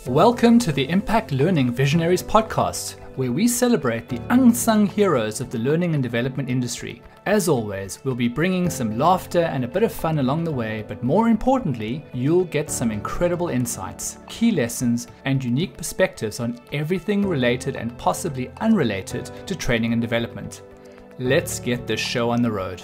Welcome to the Impact Learning Visionaries podcast, where we celebrate the unsung heroes of the learning and development industry. As always, we'll be bringing some laughter and a bit of fun along the way, but more importantly, you'll get some incredible insights, key lessons, and unique perspectives on everything related and possibly unrelated to training and development. Let's get this show on the road.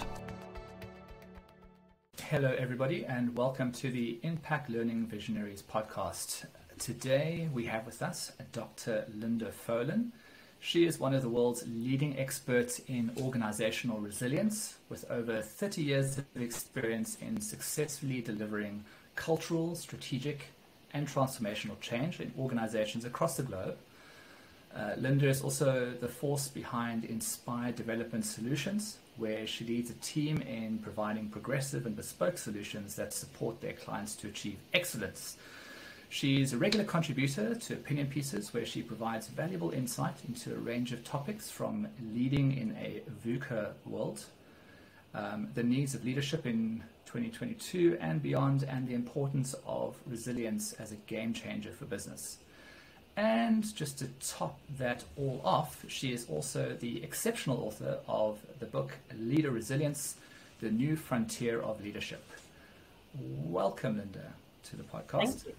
Hello, everybody, and welcome to the Impact Learning Visionaries podcast. Today we have with us Dr. Lynda Folan. She is one of the world's leading experts in organizational resilience, with over 30 years of experience in successfully delivering cultural, strategic, and transformational change in organizations across the globe. Lynda is also the force behind Inspired Development Solutions, where she leads a team in providing progressive and bespoke solutions that support their clients to achieve excellence. She's a regular contributor to opinion pieces where she provides valuable insight into a range of topics, from leading in a VUCA world, the needs of leadership in 2022 and beyond, and the importance of resilience as a game changer for business. And just to top that all off, she is also the exceptional author of the book Leader Resilience, The New Frontier of Leadership. Welcome, Lynda, to the podcast. Thank you.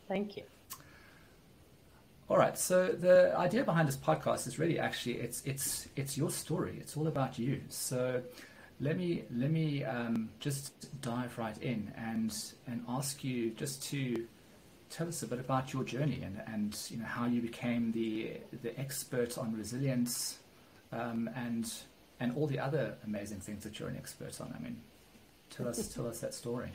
Thank you. All right. So the idea behind this podcast is really actually it's your story. It's all about you. So let me just dive right in and ask you just to tell us a bit about your journey and you know how you became the expert on resilience and all the other amazing things that you're an expert on. I mean, tell us that story.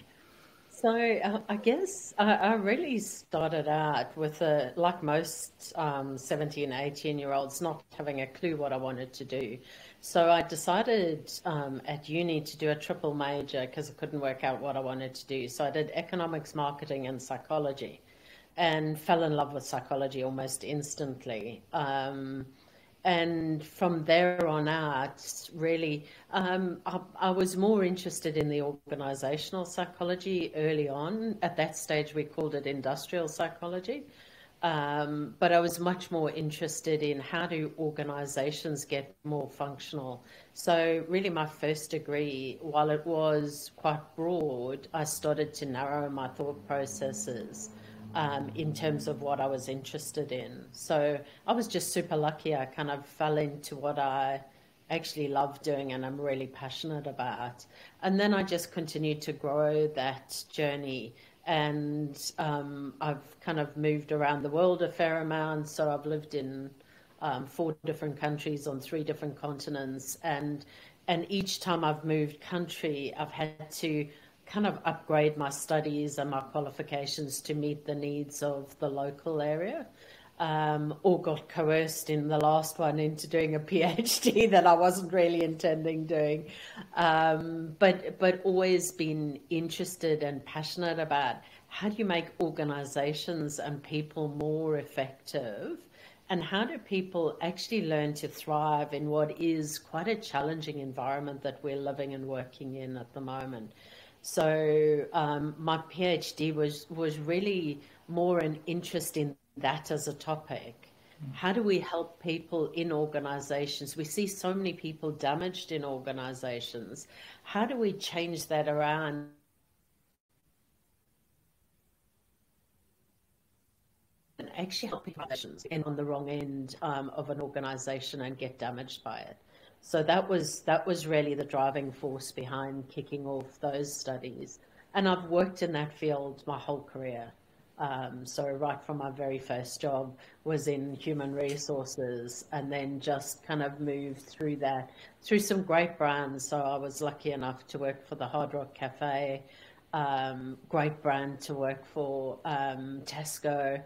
So I guess I really started out with, like most 17, 18-year-olds, not having a clue what I wanted to do. So I decided at uni to do a triple major because I couldn't work out what I wanted to do. So I did economics, marketing, and psychology, and fell in love with psychology almost instantly. And from there on out, really, I was more interested in the organizational psychology early on. At that stage, we called it industrial psychology. But I was much more interested in how do organizations get more functional. So really my first degree, while it was quite broad, I started to narrow my thought processes in terms of what I was interested in. So I was just super lucky. I kind of fell into what I actually love doing and I'm really passionate about. And then I just continued to grow that journey. And I've kind of moved around the world a fair amount. So I've lived in 4 different countries on 3 different continents. And each time I've moved country, I've had to kind of upgrade my studies and my qualifications to meet the needs of the local area, or got coerced in the last one into doing a PhD that I wasn't really intending doing, but always been interested and passionate about how do you make organizations and people more effective, and how do people actually learn to thrive in what is quite a challenging environment that we're living and working in at the moment. So my PhD was really more an interest in that as a topic. How do we help people in organizations? We see so many people damaged in organizations. How do we change that around and actually help people end on the wrong end of an organization and get damaged by it? So that was really the driving force behind kicking off those studies. And I've worked in that field my whole career. So right from my very first job was in human resources, and then just kind of moved through that, through some great brands. So I was lucky enough to work for the Hard Rock Cafe, great brand to work for, Tesco,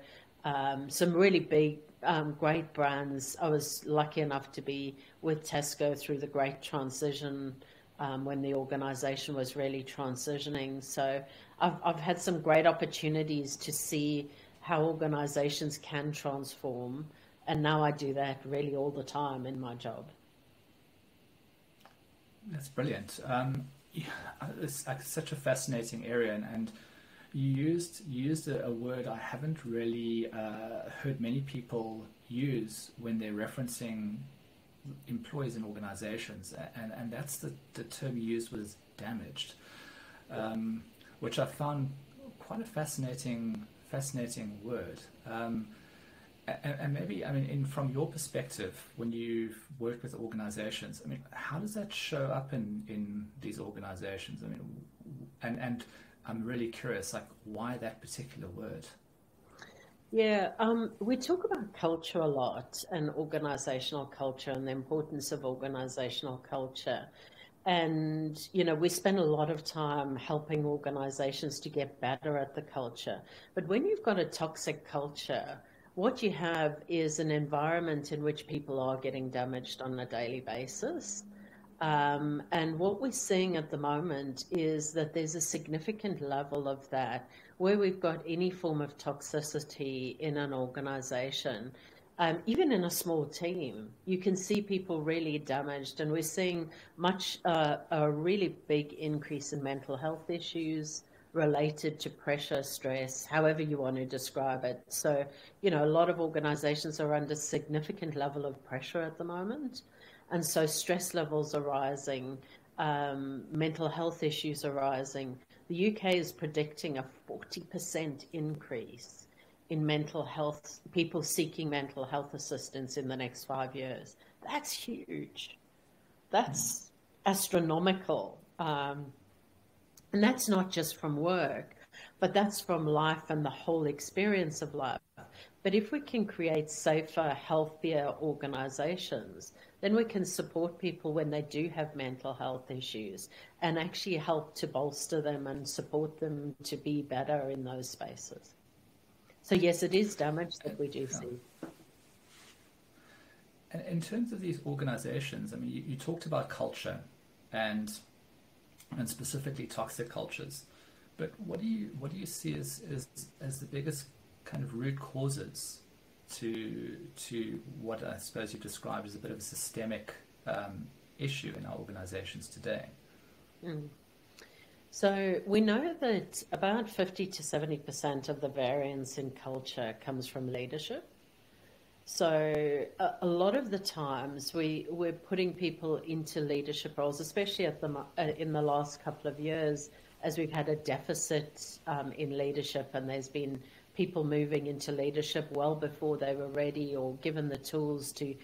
some really big, great brands. I was lucky enough to be with Tesco through the great transition when the organization was really transitioning. So I've had some great opportunities to see how organizations can transform. And now I do that really all the time in my job. That's brilliant. It's such a fascinating area. And You used a word I haven't really heard many people use when they're referencing employees in organizations, and that's the term you used was damaged, which I found quite a fascinating word. And maybe, I mean, from your perspective, when you've worked with organizations, I mean, how does that show up in these organizations? I mean, and I'm really curious, like, why that particular word? Yeah, we talk about culture a lot and organizational culture and the importance of organizational culture. And, we spend a lot of time helping organizations to get better at the culture. But when you've got a toxic culture, what you have is an environment in which people are getting damaged on a daily basis. And what we're seeing at the moment is that there's a significant level of that where we've got any form of toxicity in an organization. Even in a small team, you can see people really damaged, and we're seeing a really big increase in mental health issues related to pressure, stress, however you want to describe it. So, a lot of organizations are under significant level of pressure at the moment. And so stress levels are rising, mental health issues are rising. The UK is predicting a 40% increase in mental health, people seeking mental health assistance in the next 5 years. That's huge. That's astronomical. And that's not just from work, but that's from life and the whole experience of life. But if we can create safer, healthier organizations, then we can support people when they do have mental health issues and actually help to bolster them and support them to be better in those spaces. So yes, it is damage that we do see. And in terms of these organizations, I mean, you talked about culture and specifically toxic cultures, but what do you see as the biggest kind of root causes to what I suppose you described as a bit of a systemic issue in our organizations today? So we know that about 50 to 70% of the variance in culture comes from leadership. So a lot of the times we're putting people into leadership roles, especially in the last couple of years, as we've had a deficit in leadership, and there's been people moving into leadership well before they were ready or given the tools to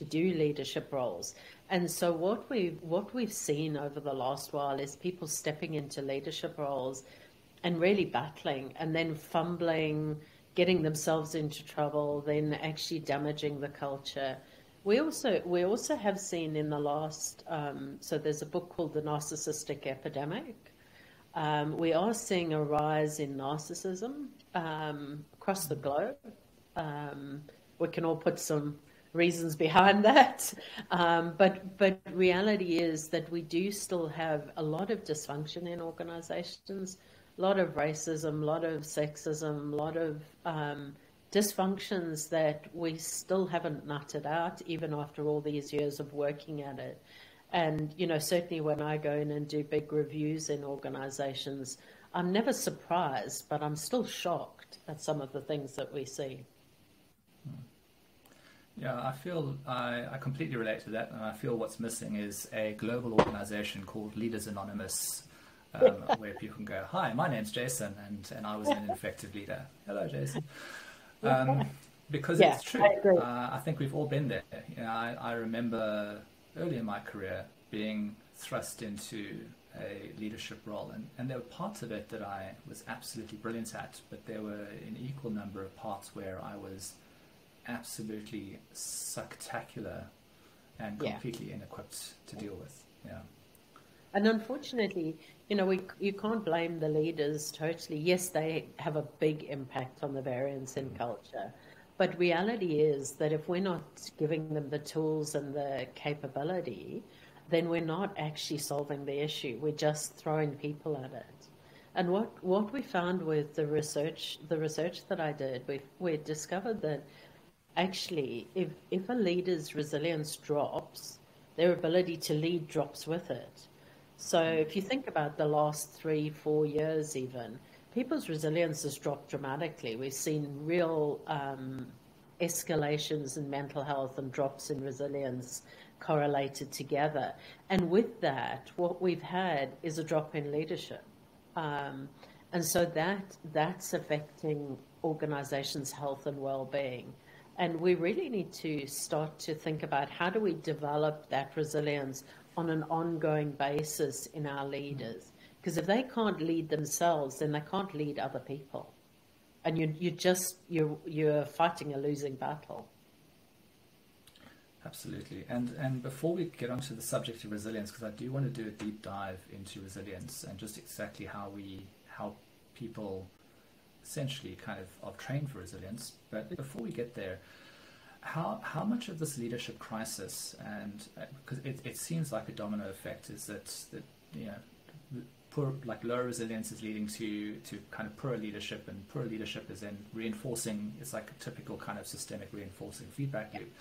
do leadership roles. And so what we've seen over the last while is people stepping into leadership roles and really battling, and then fumbling, getting themselves into trouble, then actually damaging the culture. We also have seen in the last, so there's a book called The Narcissistic Epidemic. We are seeing a rise in narcissism across the globe. We can all put some reasons behind that, but reality is that we do still have a lot of dysfunction in organizations, a lot of racism, a lot of sexism, a lot of dysfunctions that we still haven't nutted out, even after all these years of working at it. And, certainly when I go in and do big reviews in organizations, I'm never surprised, but I'm still shocked at some of the things that we see. Yeah, I feel I completely relate to that, and I feel what's missing is a global organization called Leaders Anonymous, where people can go, "Hi, my name's Jason, and I was an effective leader. Hello, Jason." Because it's true. I think we've all been there. I remember early in my career being thrust into a leadership role, and there were parts of it that I was absolutely brilliant at, but there were an equal number of parts where I was absolutely spectacular and completely inequipped to deal with. Yeah. And unfortunately, you can't blame the leaders totally. Yes, they have a big impact on the variance in culture. But reality is that if we're not giving them the tools and the capability, then we're not actually solving the issue. We're just throwing people at it. And what we found with the research that I did, we discovered that actually if a leader's resilience drops, their ability to lead drops with it. So if you think about the last 3-4 years even, people's resilience has dropped dramatically. We've seen real escalations in mental health and drops in resilience correlated together. And with that, what we've had is a drop in leadership. And so that's affecting organizations' health and well-being. And we really need to start to think about how do we develop that resilience on an ongoing basis in our leaders. Because if they can't lead themselves, then they can't lead other people. And you're fighting a losing battle. Absolutely. And before we get onto the subject of resilience, because I do want to do a deep dive into resilience and just exactly how people essentially kind of are trained for resilience. But before we get there, how much of this leadership crisis, and because it seems like a domino effect, is that low resilience is leading to kind of poor leadership, and poor leadership is then reinforcing. It's like a typical kind of systemic reinforcing feedback loop.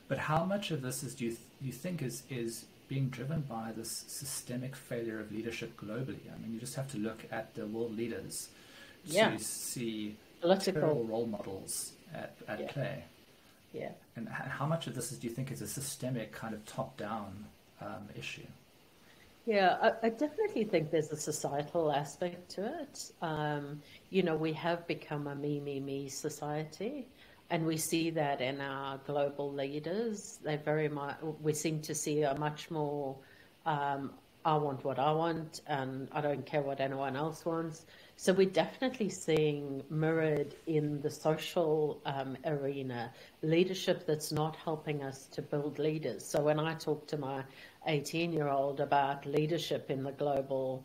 But how much of this do you think is being driven by this systemic failure of leadership globally? I mean, you just have to look at the world leaders to see terrible role models at play. Yeah. And how much of this do you think is a systemic kind of top-down issue? Yeah, I definitely think there's a societal aspect to it. We have become a me society. And we see that in our global leaders. We seem to see a much more, I want what I want, and I don't care what anyone else wants. So we're definitely seeing mirrored in the social arena leadership that's not helping us to build leaders. So when I talk to my 18-year-old about leadership in the global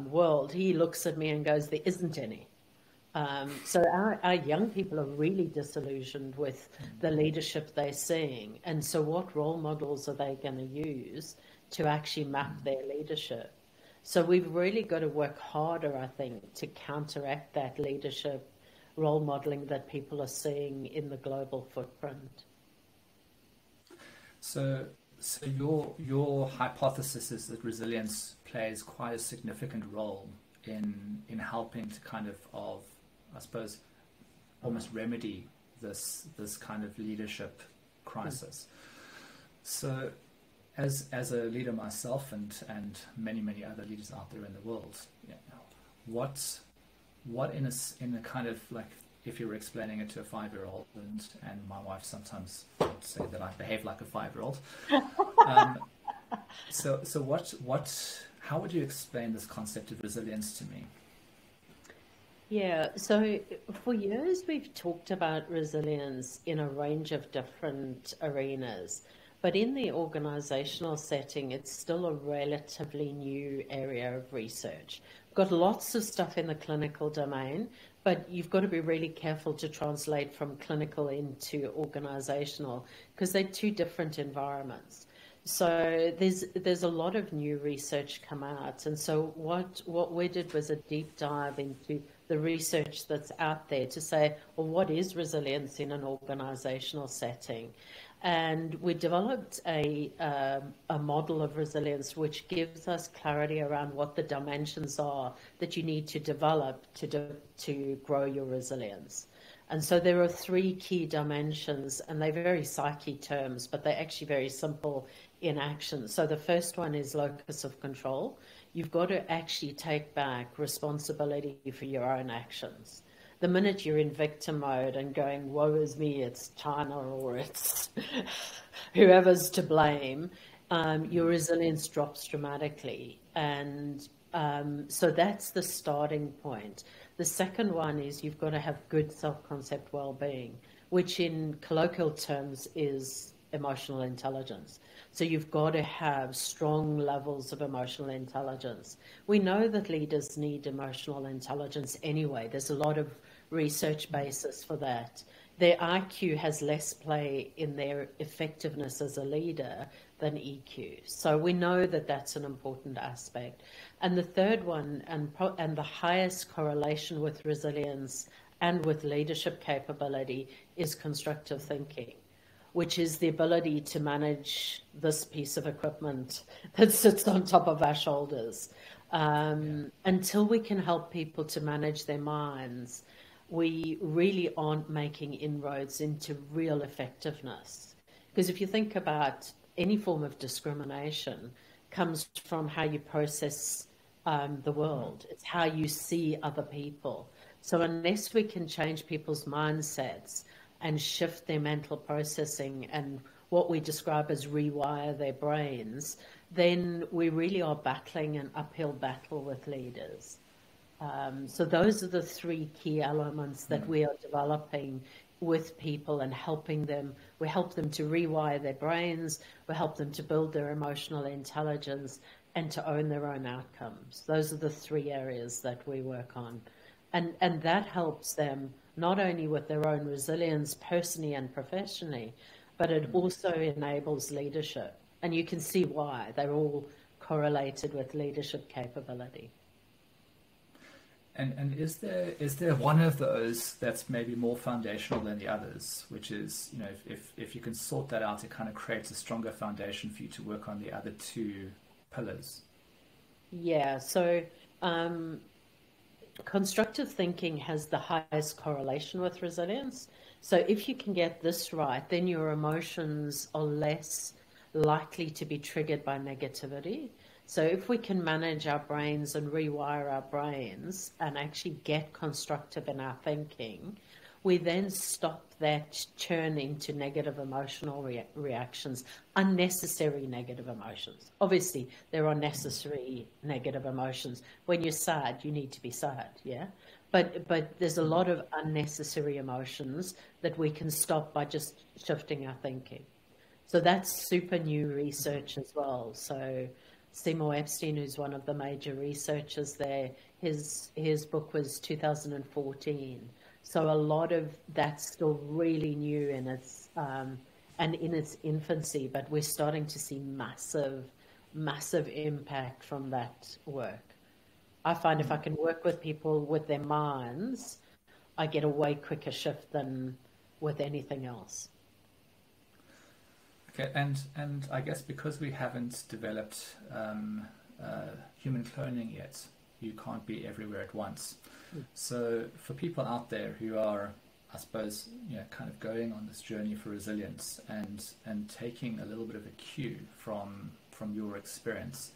world, he looks at me and goes, there isn't any. So our young people are really disillusioned with the leadership they're seeing. And so what role models are they going to use to actually map their leadership? So we've really got to work harder, I think, to counteract that leadership role modeling that people are seeing in the global footprint. So your hypothesis is that resilience plays quite a significant role in helping to kind of I suppose, almost remedy this kind of leadership crisis. So, as a leader myself and many other leaders out there in the world, what in a kind of like, if you were explaining it to a 5-year-old, and my wife sometimes would say that I behave like a 5-year-old. How would you explain this concept of resilience to me? Yeah, so for years we've talked about resilience in a range of different arenas, but in the organizational setting, it's still a relatively new area of research. We've got lots of stuff in the clinical domain, but you've got to be really careful to translate from clinical into organizational because they're two different environments. So there's a lot of new research come out, and so what we did was a deep dive into the research that's out there to say, well, what is resilience in an organizational setting? And we developed a model of resilience which gives us clarity around what the dimensions are that you need to develop to grow your resilience. And so there are 3 key dimensions, and they're very psyche terms, but they're actually very simple in action. So the first one is locus of control. You've got to actually take back responsibility for your own actions. The minute you're in victim mode and going, woe is me, it's China or it's whoever's to blame, your resilience drops dramatically. And so that's the starting point. The second one is you've got to have good self-concept well-being, which in colloquial terms is emotional intelligence. So you've got to have strong levels of emotional intelligence. We know that leaders need emotional intelligence anyway. There's a lot of research basis for that. Their IQ has less play in their effectiveness as a leader than EQ. So we know that that's an important aspect. And the third one, and the highest correlation with resilience and with leadership capability, is constructive thinking, which is the ability to manage this piece of equipment that sits on top of our shoulders. Until we can help people to manage their minds, we really aren't making inroads into real effectiveness. Because if you think about any form of discrimination, comes from how you process the world. It's how you see other people. So unless we can change people's mindsets and shift their mental processing and what we describe as rewire their brains, then we really are battling an uphill battle with leaders. So those are the three key elements that we are developing with people and helping them. We help them to rewire their brains. We help them to build their emotional intelligence and to own their own outcomes. Those are the three areas that we work on. And that helps them not only with their own resilience personally and professionally, but it also enables leadership. And you can see why. They're all correlated with leadership capability. And is there one of those that's maybe more foundational than the others, which is, you know, if you can sort that out, it kind of creates a stronger foundation for you to work on the other two pillars? Yeah, so constructive thinking has the highest correlation with resilience. So if you can get this right, then your emotions are less likely to be triggered by negativity. So if we can manage our brains and rewire our brains and actually get constructive in our thinking, we then stop that churn into negative emotional reactions, unnecessary negative emotions. Obviously, there are necessary negative emotions. When you're sad, you need to be sad, yeah? But there's a lot of unnecessary emotions that we can stop by just shifting our thinking. So that's super new research as well. So Seymour Epstein, who's one of the major researchers there, his book was 2014. So a lot of that's still really new in its and in its infancy, but we're starting to see massive impact from that work. I find if I can work with people with their minds, I get a way quicker shift than with anything else. Okay, and I guess because we haven't developed human cloning yet, you can't be everywhere at once. So for people out there who are, I suppose, you know, kind of going on this journey for resilience and taking a little bit of a cue from your experience,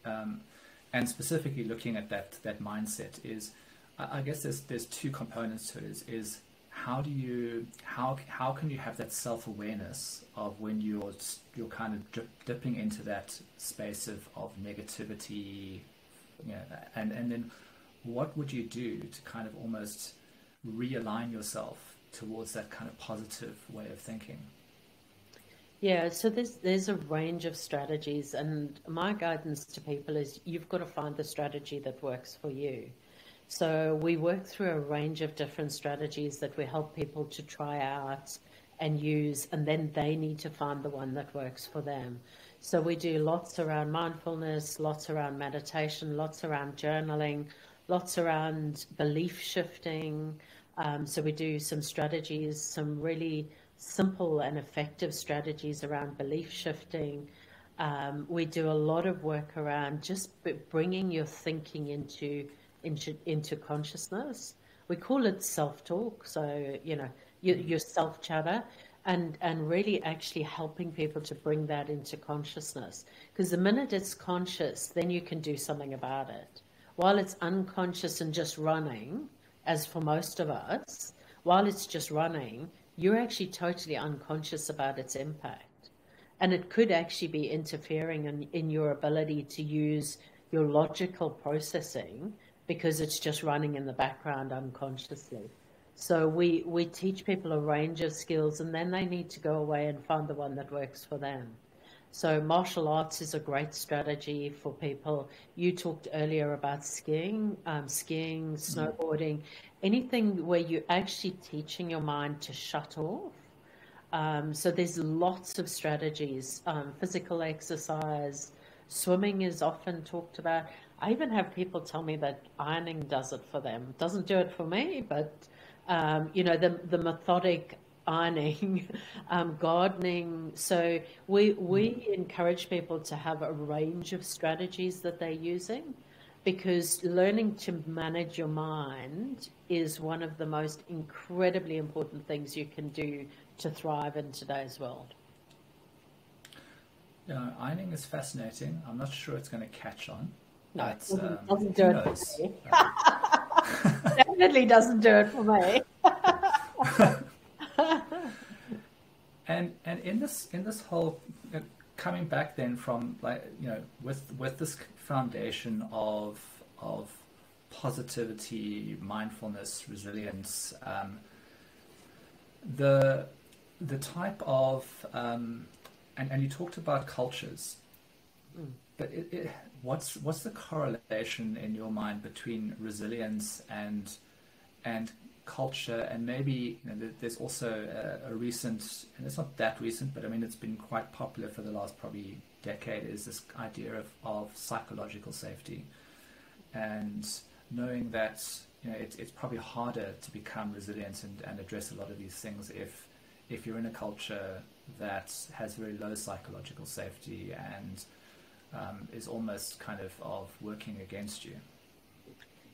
and specifically looking at that mindset, is I guess there's two components to it. Is how can you have that self-awareness of when you're kind of dipping into that space of negativity, you know, and then what would you do to kind of almost realign yourself towards that kind of positive way of thinking? Yeah, so there's a range of strategies, and my guidance to people is you've got to find the strategy that works for you. So we work through a range of different strategies that we help people to try out and use, and then they need to find the one that works for them. So we do lots around mindfulness, lots around meditation, lots around journaling, lots around belief shifting. So we do some strategies, some really simple and effective strategies around belief shifting. We do a lot of work around just bringing your thinking into consciousness. We call it self-talk, so you know your self-chatter, and really actually helping people to bring that into consciousness, because the minute it's conscious, then you can do something about it. While it's unconscious and just running, as for most of us, while it's just running, you're actually totally unconscious about its impact, and it could actually be interfering in your ability to use your logical processing, because it's just running in the background unconsciously. So we teach people a range of skills, and then they need to go away and find the one that works for them. So martial arts is a great strategy for people. You talked earlier about skiing, snowboarding, anything where you're actually teaching your mind to shut off. So there's lots of strategies. Physical exercise, swimming is often talked about. I even have people tell me that ironing does it for them. It doesn't do it for me, but you know, the methodic ironing, gardening. So we encourage people to have a range of strategies that they're using. because learning to manage your mind is one of the most incredibly important things you can do to thrive in today's world. Yeah, ironing is fascinating. I'm not sure it's going to catch on. No, But, it doesn't do who it knows? for me. Definitely doesn't do it for me. And in this whole coming back then from, like, with this foundation of positivity, mindfulness, resilience, the type of and you talked about cultures, but what's the correlation in your mind between resilience and culture? And maybe there's also a recent, and it's not that recent, but I mean it's been quite popular for the last probably decade, is this idea of psychological safety, and knowing that it's probably harder to become resilient and address a lot of these things if you're in a culture that has very low psychological safety and is almost kind of working against you.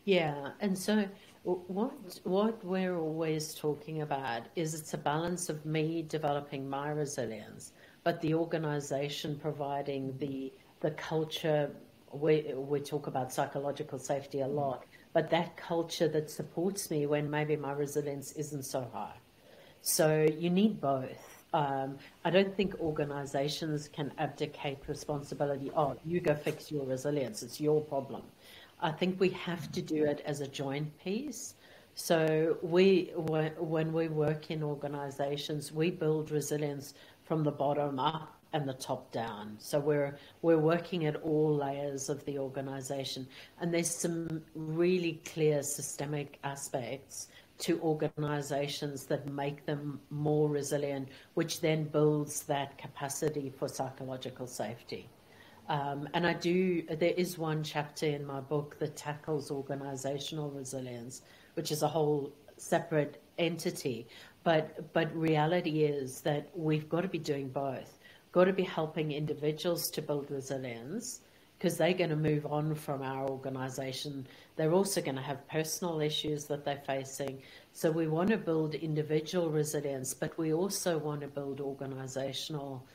Yeah, and so what we're always talking about is it's a balance of me developing my resilience, but the organization providing the culture. We talk about psychological safety a lot, but that culture that supports me when maybe my resilience isn't so high. So you need both. I don't think organizations can abdicate responsibility. Oh, you go fix your resilience. It's your problem. I think we have to do it as a joint piece. So when we work in organizations, we build resilience from the bottom up and the top down. So we're working at all layers of the organization. And there's some really clear systemic aspects to organizations that make them more resilient, which then builds that capacity for psychological safety. And there is one chapter in my book that tackles organizational resilience, which is a whole separate entity. But reality is that we've got to be doing both. Got to be helping individuals to build resilience, because they're going to move on from our organization. They're also going to have personal issues that they're facing. So we want to build individual resilience, but we also want to build organizational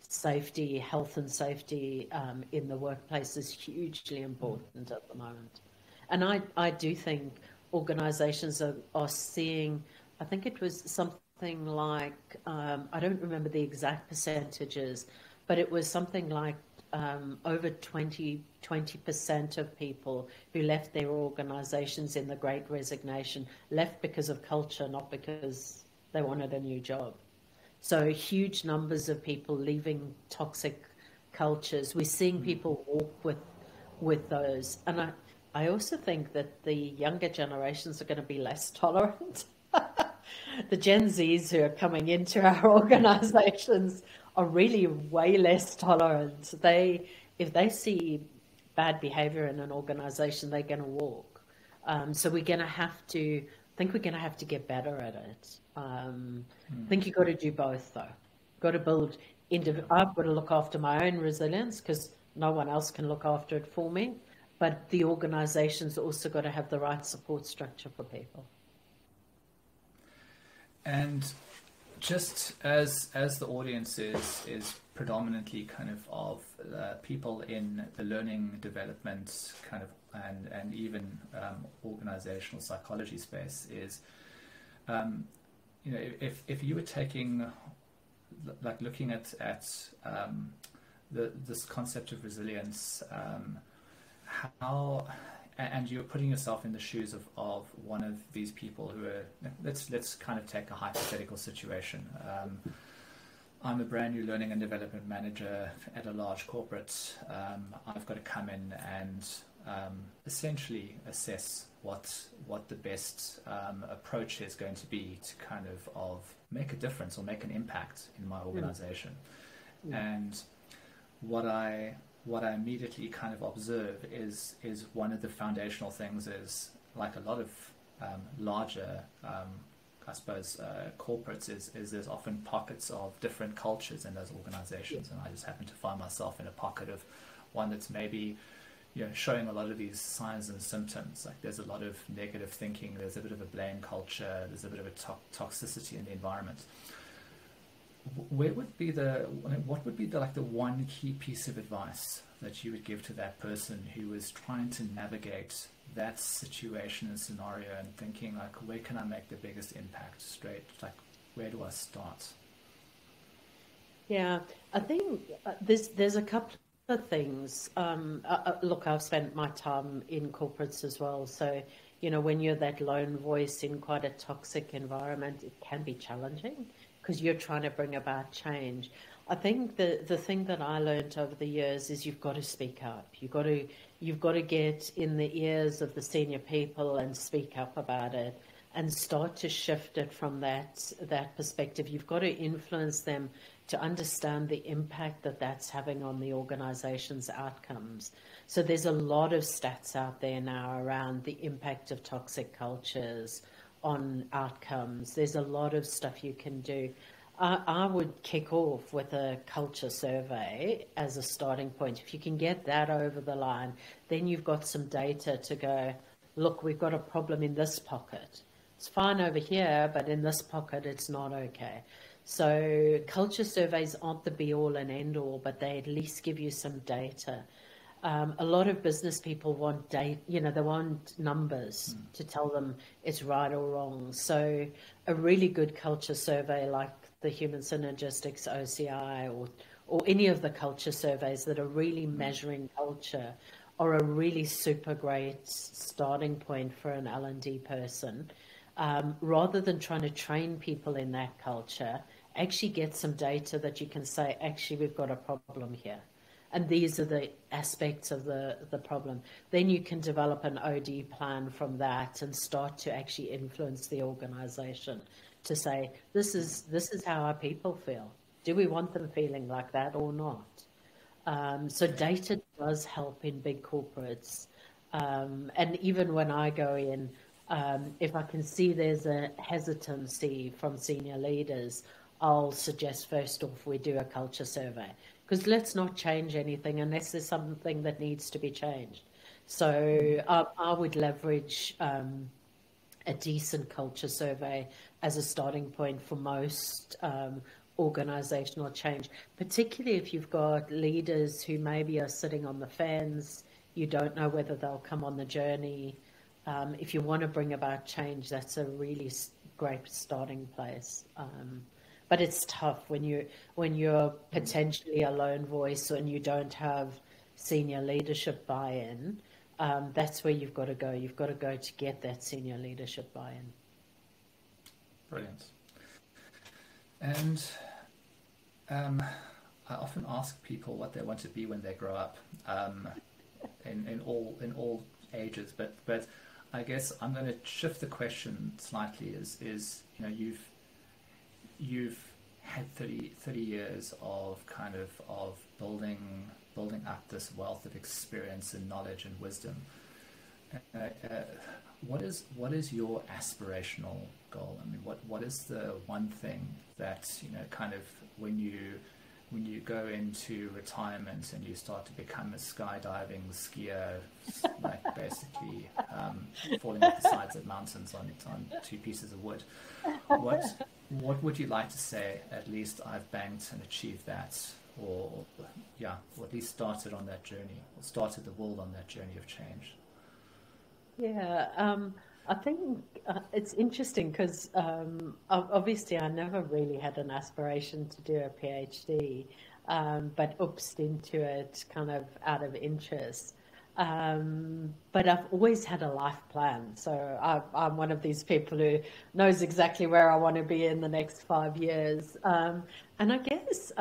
safety. Health and safety in the workplace is hugely important at the moment. And I do think organizations are seeing, I think it was something like, I don't remember the exact percentages, but it was something like over 20% of people who left their organizations in the Great Resignation left because of culture, not because they wanted a new job. So huge numbers of people leaving toxic cultures. We're seeing people walk with those. And I also think that the younger generations are going to be less tolerant. The Gen Zs who are coming into our organizations are really way less tolerant. If they see bad behavior in an organization, they're going to walk. So we're going to have to, I think we're going to have to get better at it. I think you've got to do both, though. Got to build, I've got to look after my own resilience because no one else can look after it for me. But the organization's also got to have the right support structure for people. And just as the audience is predominantly kind of people in the learning development kind of and even organizational psychology space, is if you were taking, like, looking at this concept of resilience, how, and you're putting yourself in the shoes of one of these people who are, let's kind of take a hypothetical situation. I'm a brand new learning and development manager at a large corporate. I've got to come in and essentially assess what the best approach is going to be to kind of make a difference or make an impact in my organization. And what I immediately kind of observe is one of the foundational things is, like a lot of larger I suppose corporates, is there's often pockets of different cultures in those organizations, and I just happen to find myself in a pocket of one that's maybe showing a lot of these signs and symptoms. Like there's a lot of negative thinking, there's a bit of a blame culture, there's a bit of a toxicity in the environment. What would be the one key piece of advice that you would give to that person who is trying to navigate that situation and scenario and thinking like, where can I make the biggest impact straight? Like, where do I start? Yeah, I think there's a couple of things. Look, I've spent my time in corporates as well. So, when you're that lone voice in quite a toxic environment, it can be challenging because you're trying to bring about change. I think the thing that I learned over the years is you've got to speak up. You've got to get in the ears of the senior people and speak up about it and start to shift it from that perspective. You've got to influence them to understand the impact that that's having on the organization's outcomes. So there's a lot of stats out there now around the impact of toxic cultures on outcomes. There's a lot of stuff you can do. I would kick off with a culture survey as a starting point. If you can get that over the line, then you've got some data to go, look, we've got a problem in this pocket. It's fine over here, but in this pocket, it's not okay. So culture surveys aren't the be-all and end-all, but they at least give you some data. A lot of business people want data, they want numbers to tell them it's right or wrong. So a really good culture survey like the Human Synergistics OCI or any of the culture surveys that are really measuring culture are a really super great starting point for an L&D person. Rather than trying to train people in that culture, actually get some data that you can say, actually, we've got a problem here. And these are the aspects of the problem. Then you can develop an OD plan from that and start to actually influence the organization to say, this is how our people feel. Do we want them feeling like that or not? So data does help in big corporates. And even when I go in, if I can see there's a hesitancy from senior leaders, I'll suggest first off we do a culture survey. Because let's not change anything unless there's something that needs to be changed. So I would leverage a decent culture survey as a starting point for most organizational change, particularly if you've got leaders who maybe are sitting on the fence, you don't know whether they'll come on the journey. If you want to bring about change, that's a really great starting place. But it's tough when you're potentially a lone voice and you don't have senior leadership buy-in. That's where you've got to go. You've got to go to get that senior leadership buy-in. Brilliant. And I often ask people what they want to be when they grow up, in all ages. But I guess I'm going to shift the question slightly. Is you've had 30 years of kind of building up this wealth of experience and knowledge and wisdom. What is your aspirational goal? I mean, what is the one thing that kind of when you go into retirement and you start to become a skydiving skier, like basically falling off the sides of mountains on two pieces of wood, what would you like to say? At least I've banked and achieved that, or at least started on that journey, or started the world on that journey of change. Yeah, I think it's interesting because obviously I never really had an aspiration to do a PhD, but oopsed into it kind of out of interest. But I've always had a life plan. So I'm one of these people who knows exactly where I want to be in the next 5 years. And I guess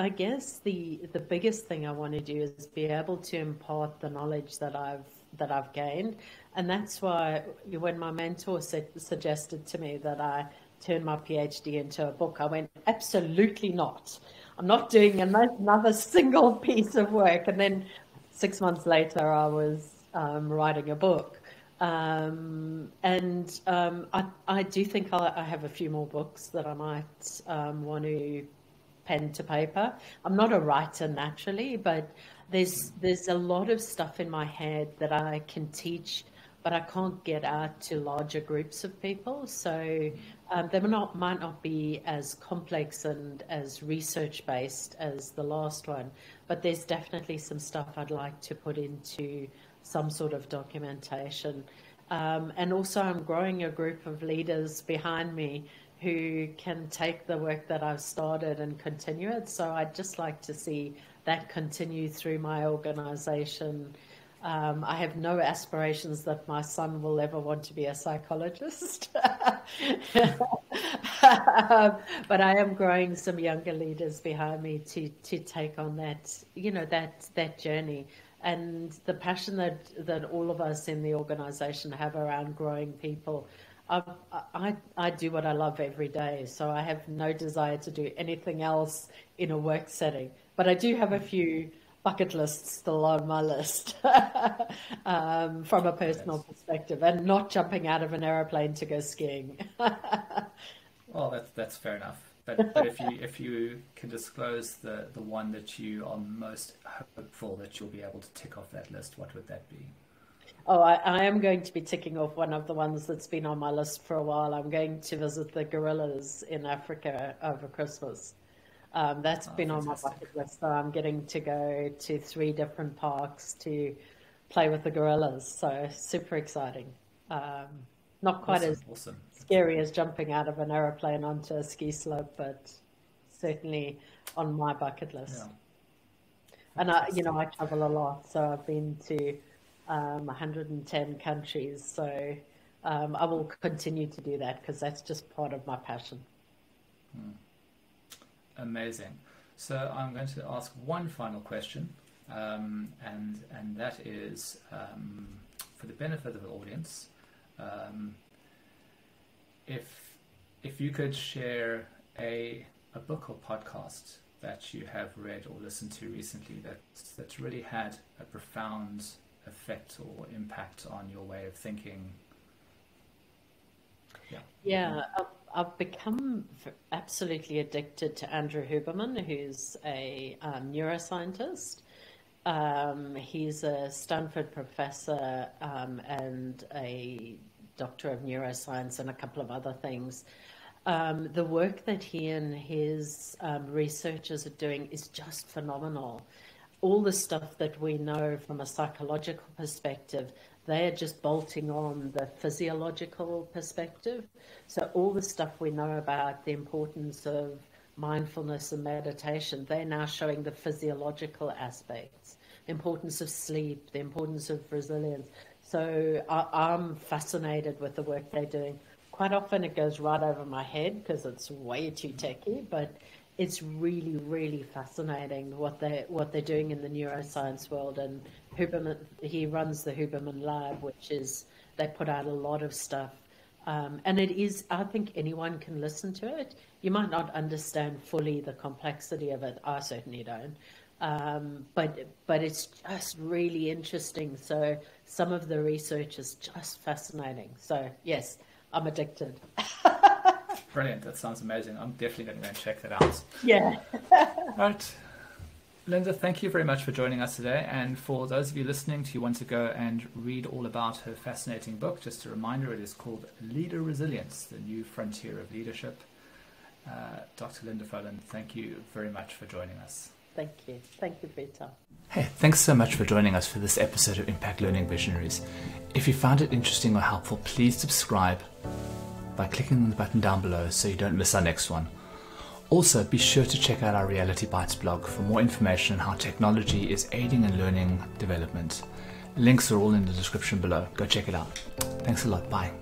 the biggest thing I want to do is be able to impart the knowledge that I've gained. And that's why when my mentor suggested to me that I turn my PhD into a book, I went, absolutely not. I'm not doing another single piece of work. And then 6 months later, I was writing a book. I do think I have a few more books that I might want to pen to paper. I'm not a writer naturally, but there's a lot of stuff in my head that I can teach, but I can't get out to larger groups of people. So they might not be as complex and as research-based as the last one, but there's definitely some stuff I'd like to put into some sort of documentation. And also I'm growing a group of leaders behind me who can take the work that I've started and continue it. So I'd just like to see that continue through my organization. I have no aspirations that my son will ever want to be a psychologist. But I am growing some younger leaders behind me to take on that, that journey. And the passion that all of us in the organization have around growing people. I do what I love every day, so I have no desire to do anything else in a work setting. But I do have a few bucket lists still on my list from a personal perspective, and not jumping out of an aeroplane to go skiing. Well, that's fair enough. But if you can disclose the one that you are most hopeful that you'll be able to tick off that list, what would that be? Oh, I am going to be ticking off one of the ones that's been on my list for a while. I'm going to visit the gorillas in Africa over Christmas. That's been on my bucket list. So I'm getting to go to 3 different parks to play with the gorillas. So super exciting. Not quite as scary as jumping out of an aeroplane onto a ski slope, but certainly on my bucket list. Yeah. And I travel a lot, so I've been to 110 countries. So I will continue to do that because that's just part of my passion. Amazing. So I'm going to ask one final question, and that is for the benefit of the audience. If you could share a book or podcast that you have read or listened to recently that's really had a profound effect or impact on your way of thinking. Yeah, I've become absolutely addicted to Andrew Huberman, who's a neuroscientist. He's a Stanford professor and a doctor of neuroscience and a couple of other things. The work that he and his researchers are doing is just phenomenal. All the stuff that we know from a psychological perspective, they're just bolting on the physiological perspective. So all the stuff we know about the importance of mindfulness and meditation, they're now showing the physiological aspects, the importance of sleep, the importance of resilience. So I'm fascinated with the work they're doing. Quite often it goes right over my head because it's way too techy, but it's really, really fascinating what they're doing in the neuroscience world. And Huberman, he runs the Huberman Lab, which is, they put out a lot of stuff. And it is, I think anyone can listen to it. You might not understand fully the complexity of it. I certainly don't. But it's just really interesting. So some of the research is just fascinating. So yes, I'm addicted. Brilliant. That sounds amazing. I'm definitely going to go and check that out. Yeah. All right. Lynda, thank you very much for joining us today. And for those of you listening who want to go and read all about her fascinating book, just a reminder, it is called Leader Resilience, the New Frontier of Leadership. Dr. Lynda Folan, thank you very much for joining us. Thank you. Thank you for your time. Hey, thanks so much for joining us for this episode of Impact Learning Visionaries. If you found it interesting or helpful, please subscribe by clicking on the button down below so you don't miss our next one. Also, be sure to check out our Reality Bites blog for more information on how technology is aiding in learning development. Links are all in the description below. Go check it out. Thanks a lot. Bye.